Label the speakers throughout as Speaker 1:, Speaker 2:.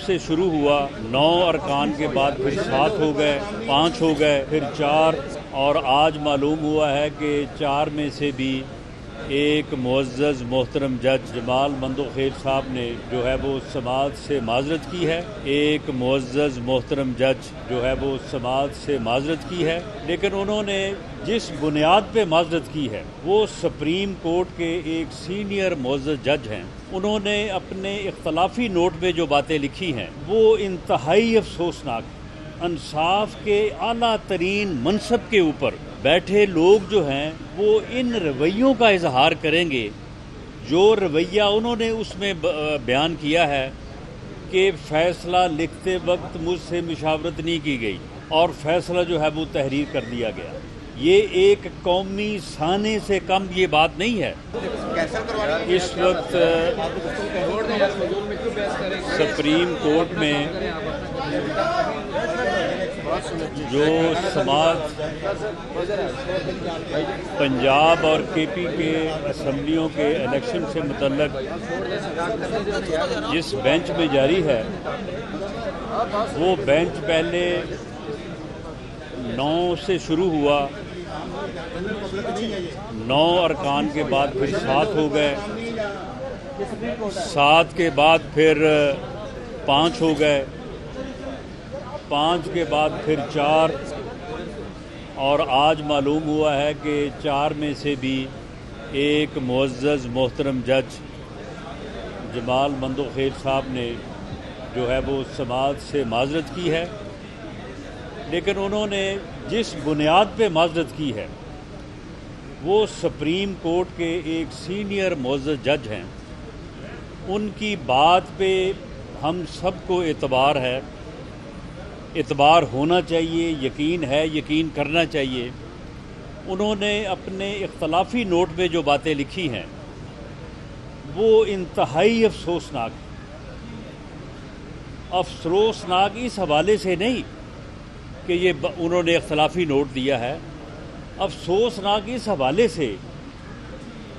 Speaker 1: سے شروع ہوا، 9 ارکان کے بعد پھر 7 ہو گئے، 5 ہو گئے، پھر 4، اور آج معلوم ہوا ہے کہ 4 میں سے بھی ایک معزز محترم جج جمال مندوخیل صاحب نے جو ہے وہ سماعت سے معذرت کی ہے، ایک معزز محترم جج جو ہے وہ سماعت سے معذرت کی ہے، لیکن انہوں نے جس بنیاد پہ معذرت کی ہے وہ سپریم کورٹ کے ایک سینئر معزز جج ہیں۔ انہوں نے اپنے اختلافی نوٹ میں جو باتیں لکھی ہیں وہ انتہائی افسوسناک ہیں۔ انصاف کے اعلیٰ ترین منصب کے اوپر بیٹھے لوگ جو ہیں وہ ان رویوں کا اظہار کریں گے جو رویہ انہوں نے اس میں بیان کیا ہے کہ فیصلہ لکھتے وقت مجھ سے مشاورت نہیں کی گئی اور فیصلہ جو ہے وہ تحریر کر دیا گیا۔ یہ ایک قومی سانے سے کم یہ بات نہیں ہے۔ اس وقت سپریم کورٹ میں جو سماعت پنجاب اور کے پی کے اسمبلیوں کے الیکشن سے متعلق جس بینچ میں جاری ہے وہ بینچ پہلے 9 سے شروع ہوا، 9 ارکان کے بعد پھر 7 ہو گئے، 7 کے بعد پھر 5 ہو گئے، 5 کے بعد پھر 4، اور آج معلوم ہوا ہے کہ 4 میں سے بھی ایک معزز محترم جج جمال مندوخیل صاحب نے جو ہے وہ سماعت سے معذرت کی ہے، لیکن انہوں نے جس بنیاد پہ معذرت کی ہے وہ سپریم کورٹ کے ایک سینئر معزز جج ہیں۔ ان کی بات پہ ہم سب کو اعتبار ہے، اعتبار ہونا چاہیے، یقین ہے، یقین کرنا چاہیے۔ انہوں نے اپنے اختلافی نوٹ میں جو باتیں لکھی ہیں وہ انتہائی افسوسناک ہیں۔ افسوسناک اس حوالے سے نہیں کہ یہ انہوں نے اختلافی نوٹ دیا ہے، افسوسناک اس حوالے سے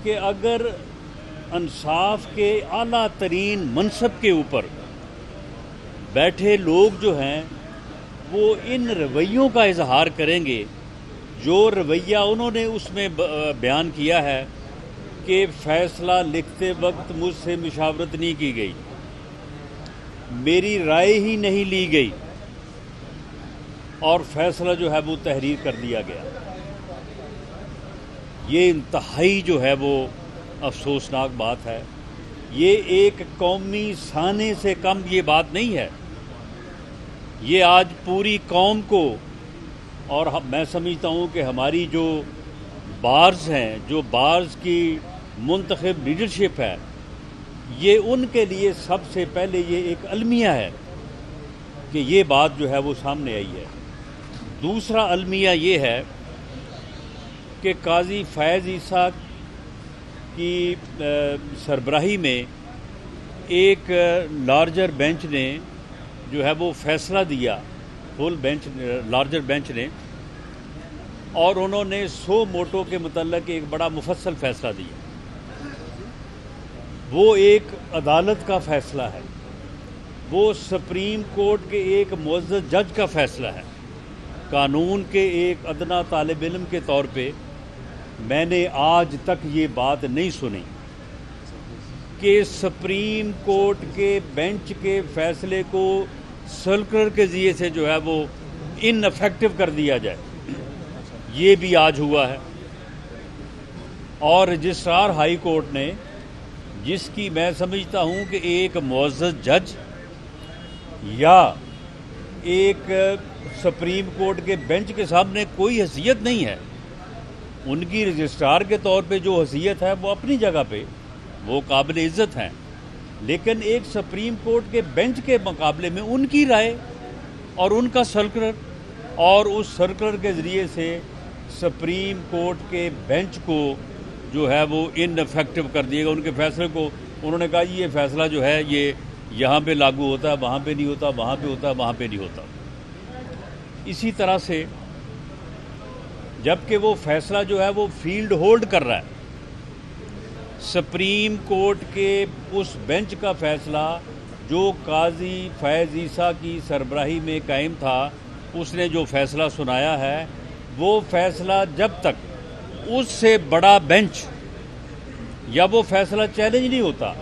Speaker 1: کہ اگر انصاف کے اعلیٰ ترین منصب کے اوپر بیٹھے لوگ جو ہیں وہ ان رویوں کا اظہار کریں گے جو رویہ انہوں نے اس میں بیان کیا ہے کہ فیصلہ لکھتے وقت مجھ سے مشاورت نہیں کی گئی، میری رائے ہی نہیں لی گئی اور فیصلہ جو ہے وہ تحریر کر دیا گیا۔ یہ انتہائی جو ہے وہ افسوسناک بات ہے۔ یہ ایک قومی سانے سے کم یہ بات نہیں ہے۔ یہ آج پوری قوم کو، اور میں سمجھتا ہوں کہ ہماری جو بارز ہیں، جو بارز کی منتخب لیڈرشپ ہے، یہ ان کے لیے سب سے پہلے یہ ایک المیہ ہے کہ یہ بات جو ہے وہ سامنے آئی ہے۔ دوسرا المیہ یہ ہے کہ قاضی فیض عیسیٰ کی سربراہی میں ایک لارجر بینچ نے جو ہے وہ فیصلہ دیا، فل بینچ، لارجر بینچ نے، اور انہوں نے 100 موٹو کے متعلق ایک بڑا مفصل فیصلہ دیا۔ وہ ایک عدالت کا فیصلہ ہے، وہ سپریم کورٹ کے ایک معزز جج کا فیصلہ ہے۔ قانون کے ایک ادنا طالب علم کے طور پہ میں نے آج تک یہ بات نہیں سنی کہ سپریم کورٹ کے بینچ کے فیصلے کو سرکلر کے ذریعے سے جو ہے وہ ان افیکٹو کر دیا جائے۔ یہ بھی آج ہوا ہے، اور رجسٹرار ہائی کورٹ نے، جس کی میں سمجھتا ہوں کہ ایک معزز جج یا ایک سپریم کورٹ کے بینچ کے سامنے کوئی حیثیت نہیں ہے، ان کی رجسٹرار کے طور پہ جو حیثیت ہے وہ اپنی جگہ پہ وہ قابل عزت ہیں، لیکن ایک سپریم کورٹ کے بینچ کے مقابلے میں ان کی رائے اور ان کا سرکلر، اور اس سرکلر کے ذریعے سے سپریم کورٹ کے بینچ کو جو ہے وہ ان افیکٹو کر دیے گا۔ ان کے فیصلے کو انہوں نے کہا یہ فیصلہ جو ہے یہ یہاں پہ لاگو ہوتا ہے، وہاں پہ نہیں ہوتا، وہاں پہ ہوتا ہے، وہاں پہ نہیں ہوتا۔ اسی طرح سے جبکہ وہ فیصلہ جو ہے وہ فیلڈ ہولڈ کر رہا ہے، سپریم کورٹ کے اس بینچ کا فیصلہ جو قاضی فیض عیسیٰ کی سربراہی میں قائم تھا اس نے جو فیصلہ سنایا ہے وہ فیصلہ جب تک اس سے بڑا بینچ یا وہ فیصلہ چیلنج نہیں ہوتا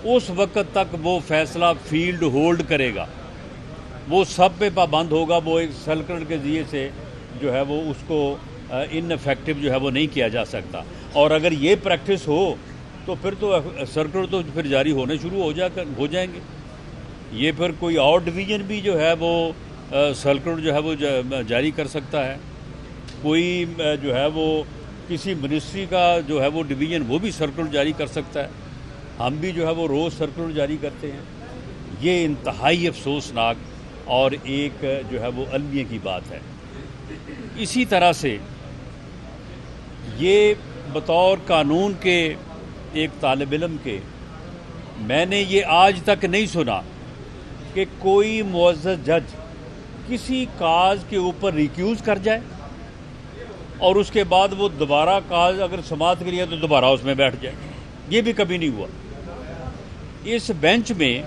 Speaker 1: اس وقت تک وہ فیصلہ فیلڈ ہولڈ کرے گا، وہ سب پہ پابند ہوگا، وہ ایک سرکلر کے ذریعے سے جو ہے وہ اس کو ان افیکٹو جو ہے وہ نہیں کیا جا سکتا۔ اور اگر یہ پریکٹس ہو تو پھر تو سرکلر تو پھر جاری ہونے شروع ہو جائیں گے۔ یہ پھر کوئی اور ڈویژن بھی جو ہے وہ سرکلر جو ہے وہ جاری کر سکتا ہے، کوئی جو ہے وہ کسی منسٹری کا جو ہے وہ ڈویژن وہ بھی سرکلر جاری کر سکتا ہے۔ ہم بھی جو ہے وہ روز سرکلر جاری کرتے ہیں۔ یہ انتہائی افسوسناک اور ایک جو ہے وہ المیہ کی بات ہے۔ اسی طرح سے یہ بطور قانون کے ایک طالب علم کے میں نے یہ آج تک نہیں سنا کہ کوئی معزز جج کسی کاز کے اوپر ریکیوز کر جائے اور اس کے بعد وہ دوبارہ کاز اگر سماعت کے لیے تو دوبارہ اس میں بیٹھ جائے۔ یہ بھی کبھی نہیں ہوا۔ اس بینچ میں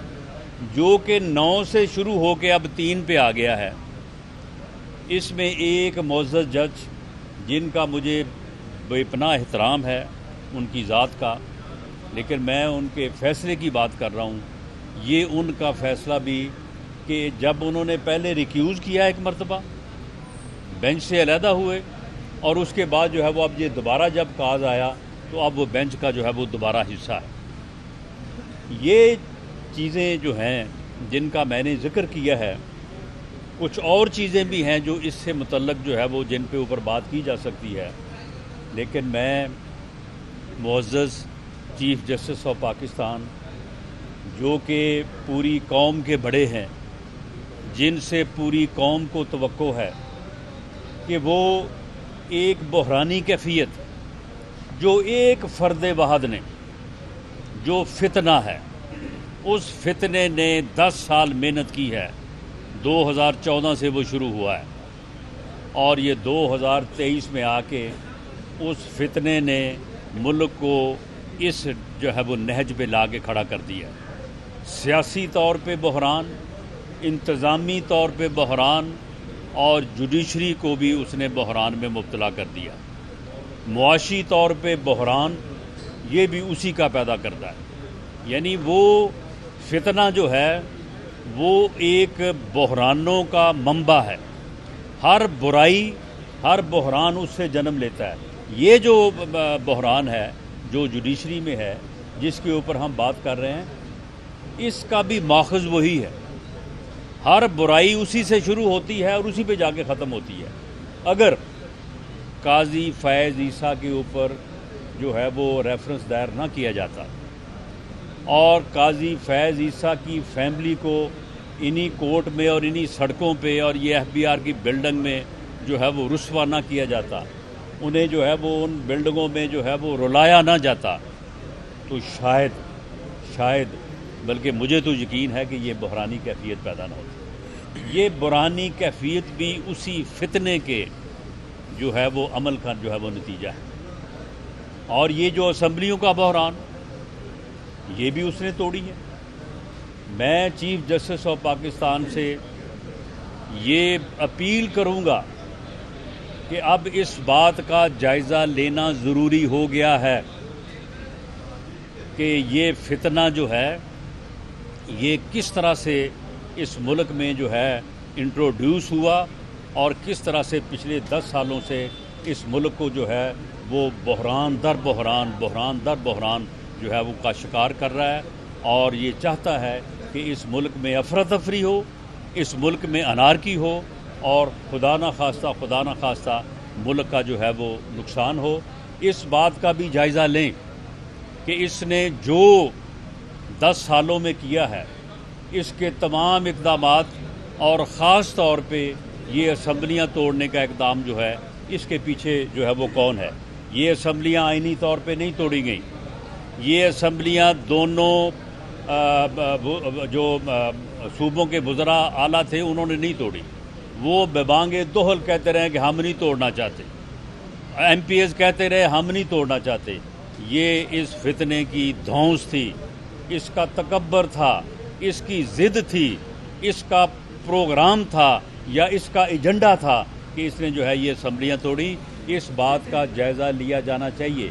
Speaker 1: جو کہ 9 سے شروع ہو کے اب 3 پہ آ گیا ہے، اس میں ایک معزز جج جن کا مجھے بے پناہ احترام ہے ان کی ذات کا، لیکن میں ان کے فیصلے کی بات کر رہا ہوں۔ یہ ان کا فیصلہ بھی کہ جب انہوں نے پہلے ریکیوز کیا ایک مرتبہ، بینچ سے علیحدہ ہوئے، اور اس کے بعد جو ہے وہ اب یہ دوبارہ جب کاز آیا تو اب وہ بینچ کا جو ہے وہ دوبارہ حصہ ہے۔ یہ چیزیں جو ہیں جن کا میں نے ذکر کیا ہے، کچھ اور چیزیں بھی ہیں جو اس سے متعلق جو ہے وہ جن پہ اوپر بات کی جا سکتی ہے، لیکن میں معزز چیف جسٹس آف پاکستان جو کہ پوری قوم کے بڑے ہیں، جن سے پوری قوم کو توقع ہے کہ وہ ایک بحرانی کیفیت جو ایک فرد واحد نے جو فتنہ ہے، اس فتنے نے 10 سال محنت کی ہے، 2014 سے وہ شروع ہوا ہے اور یہ 2023 میں آ کے اس فتنے نے ملک کو اس جو ہے وہ نہج پہ لا کے کھڑا کر دیا۔ سیاسی طور پہ بحران، انتظامی طور پہ بحران، اور جوڈیشری کو بھی اس نے بحران میں مبتلا کر دیا۔ معاشی طور پہ بحران یہ بھی اسی کا پیدا کرتا ہے، یعنی وہ فتنہ جو ہے وہ ایک بحرانوں کا منبع ہے۔ ہر برائی، ہر بحران اس سے جنم لیتا ہے۔ یہ جو بحران ہے جو جوڈیشری میں ہے، جس کے اوپر ہم بات کر رہے ہیں، اس کا بھی ماخذ وہی ہے۔ ہر برائی اسی سے شروع ہوتی ہے اور اسی پہ جا کے ختم ہوتی ہے۔ اگر قاضی فیض عیسیٰ کے اوپر جو ہے وہ ریفرنس دائر نہ کیا جاتا اور قاضی فیض عیسیٰ کی فیملی کو انہی کورٹ میں اور انہی سڑکوں پہ اور یہ FBR کی بلڈنگ میں جو ہے وہ رسوا نہ کیا جاتا، انہیں جو ہے وہ ان بلڈنگوں میں جو ہے وہ رلایا نہ جاتا، تو شاید بلکہ مجھے تو یقین ہے کہ یہ بحرانی کیفیت پیدا نہ ہوتی۔ یہ بحرانی کیفیت بھی اسی فتنے کے جو ہے وہ عمل کا جو ہے وہ نتیجہ ہے۔ اور یہ جو اسمبلیوں کا بحران، یہ بھی اس نے توڑی ہے۔ میں چیف جسٹس آف پاکستان سے یہ اپیل کروں گا کہ اب اس بات کا جائزہ لینا ضروری ہو گیا ہے کہ یہ فتنہ جو ہے یہ کس طرح سے اس ملک میں جو ہے انٹروڈیوس ہوا اور کس طرح سے پچھلے 10 سالوں سے اس ملک کو جو ہے وہ بحران در بحران جو ہے وہ کا شکار کر رہا ہے، اور یہ چاہتا ہے کہ اس ملک میں افراتفری ہو، اس ملک میں انارکی ہو، اور خدا نہ خواستہ ملک کا جو ہے وہ نقصان ہو۔ اس بات کا بھی جائزہ لیں کہ اس نے جو 10 سالوں میں کیا ہے، اس کے تمام اقدامات، اور خاص طور پہ یہ اسمبلیاں توڑنے کا اقدام جو ہے، اس کے پیچھے جو ہے وہ کون ہے۔ یہ اسمبلیاں آئینی طور پہ نہیں توڑی گئیں، یہ اسمبلیاں دونوں جو صوبوں کے وزراء اعلیٰ تھے انہوں نے نہیں توڑی۔ وہ ببانگ دہل کہتے رہے کہ ہم نہیں توڑنا چاہتے، MPs کہتے رہے ہم نہیں توڑنا چاہتے۔ یہ اس فتنے کی دھونس تھی، اس کا تکبر تھا اس کی ضد تھی، اس کا پروگرام تھا یا اس کا ایجنڈا تھا کہ اس نے جو ہے یہ اسمبلیاں توڑی، اس بات کا جائزہ لیا جانا چاہیے۔